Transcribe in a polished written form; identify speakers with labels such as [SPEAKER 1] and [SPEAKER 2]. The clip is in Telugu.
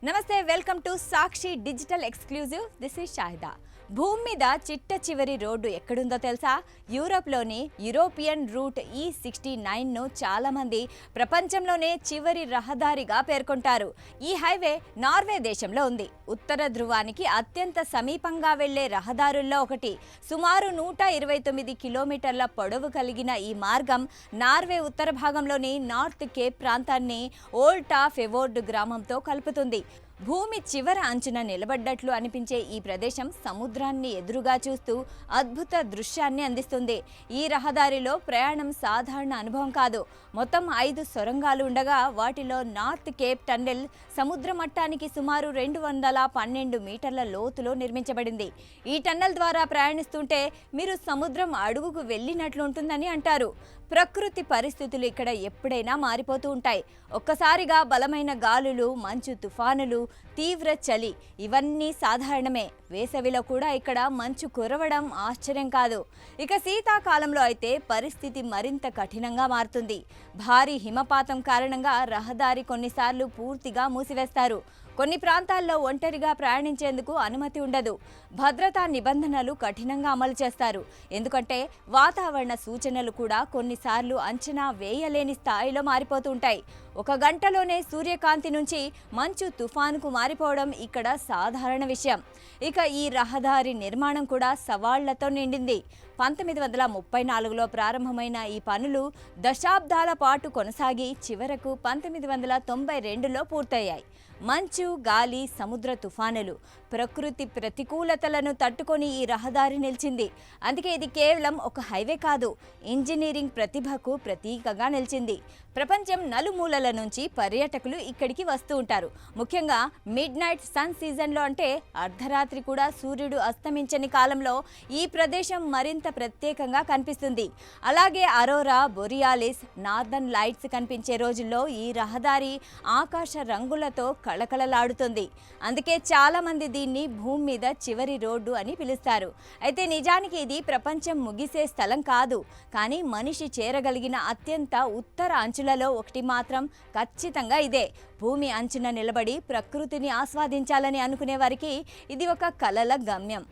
[SPEAKER 1] నమస్తే, welcome to Sakshi digital exclusive. This is Shahida. భూమి మీద చిట్ట చివరి రోడ్డు ఎక్కడుందో తెలుసా? యూరోప్లోని యూరోపియన్ రూట్ E69ను చాలామంది ప్రపంచంలోనే చివరి రహదారిగా పేర్కొంటారు. ఈ హైవే నార్వే దేశంలో ఉంది. ఉత్తర ధ్రువానికి అత్యంత సమీపంగా వెళ్లే రహదారుల్లో ఒకటి. సుమారు 129 కిలోమీటర్ల పొడవు కలిగిన ఈ మార్గం నార్వే ఉత్తర భాగంలోని నార్త్ కేప్ ప్రాంతాన్ని ఓల్టా ఫెవోర్డ్ గ్రామంతో కలుపుతుంది. భూమి చివర అంచున నిలబడ్డట్లు అనిపించే ఈ ప్రదేశం సముద్రాన్ని ఎదురుగా చూస్తూ అద్భుత దృశ్యాన్ని అందిస్తుంది. ఈ రహదారిలో ప్రయాణం సాధారణ అనుభవం కాదు. మొత్తం 5 సొరంగాలు ఉండగా వాటిలో నార్త్ కేప్ టన్నెల్ సముద్ర మట్టానికి సుమారు 212 మీటర్ల లోతులో నిర్మించబడింది. ఈ టన్నెల్ ద్వారా ప్రయాణిస్తుంటే మీరు సముద్రం అడుగుకు వెళ్ళినట్లుంటుందని అంటారు. ప్రకృతి పరిస్థితులు ఇక్కడ ఎప్పుడైనా మారిపోతూ ఉంటాయి. ఒక్కసారిగా బలమైన గాలులు, మంచు తుఫానులు, తీవ్ర చలి ఇవన్నీ సాధారణమే. వేసవిలో కూడా ఇక్కడ మంచు కురవడం ఆశ్చర్యం కాదు. ఇక శీతాకాలంలో అయితే పరిస్థితి మరింత కఠినంగా మారుతుంది. భారీ హిమపాతం కారణంగా రహదారి కొన్నిసార్లు పూర్తిగా మూసివేస్తారు. కొన్ని ప్రాంతాల్లో ఒంటరిగా ప్రయాణించేందుకు అనుమతి ఉండదు. భద్రతా నిబంధనలు కఠినంగా అమలు చేస్తారు. ఎందుకంటే వాతావరణ సూచనలు కూడా కొన్నిసార్లు అంచనా వేయలేని స్థాయిలో మారిపోతుంటాయి. 1 గంటలోనే సూర్యకాంతి నుంచి మంచు తుఫానుకు మారిపోవడం ఇక్కడ సాధారణ విషయం. ఇక ఈ రహదారి నిర్మాణం కూడా సవాళ్లతో నిండింది. 1934లో ప్రారంభమైన ఈ పనులు దశాబ్దాల పాటు కొనసాగి చివరకు 1992లో పూర్తయ్యాయి. మంచు, గాలి, సముద్ర తుఫానులు, ప్రకృతి ప్రతికూలతలను తట్టుకొని ఈ రహదారి నిలిచింది. అందుకే ఇది కేవలం ఒక హైవే కాదు, ఇంజనీరింగ్ ప్రతిభకు ప్రతీకగా నిలిచింది. ప్రపంచం నలుమూలల నుంచి పర్యాటకులు ఇక్కడికి వస్తూ ఉంటారు. ముఖ్యంగా మిడ్ నైట్ సన్ సీజన్లో, అంటే అర్ధరాత్రి కూడా సూర్యుడు అస్తమించని కాలంలో ఈ ప్రదేశం మరింత ప్రత్యేకంగా కనిపిస్తుంది. అలాగే అరోరా బొరియాలిస్, నార్దర్న్ లైట్స్ కనిపించే రోజుల్లో ఈ రహదారి ఆకాశ రంగులతో కళకళలాడుతుంది. అందుకే చాలా మంది దీన్ని భూమి మీద చివరి రోడ్డు అని పిలుస్తారు. అయితే నిజానికి ఇది ప్రపంచం ముగిసే స్థలం కాదు. కానీ మనిషి చేరగలిగిన అత్యంత ఉత్తర అంచులలో ఒకటి మాత్రం ఖచ్చితంగా ఇదే. భూమి అంచున నిలబడి ప్రకృతిని ఆస్వాదించాలని అనుకునే వారికి ఇది ఒక కలల గమ్యం.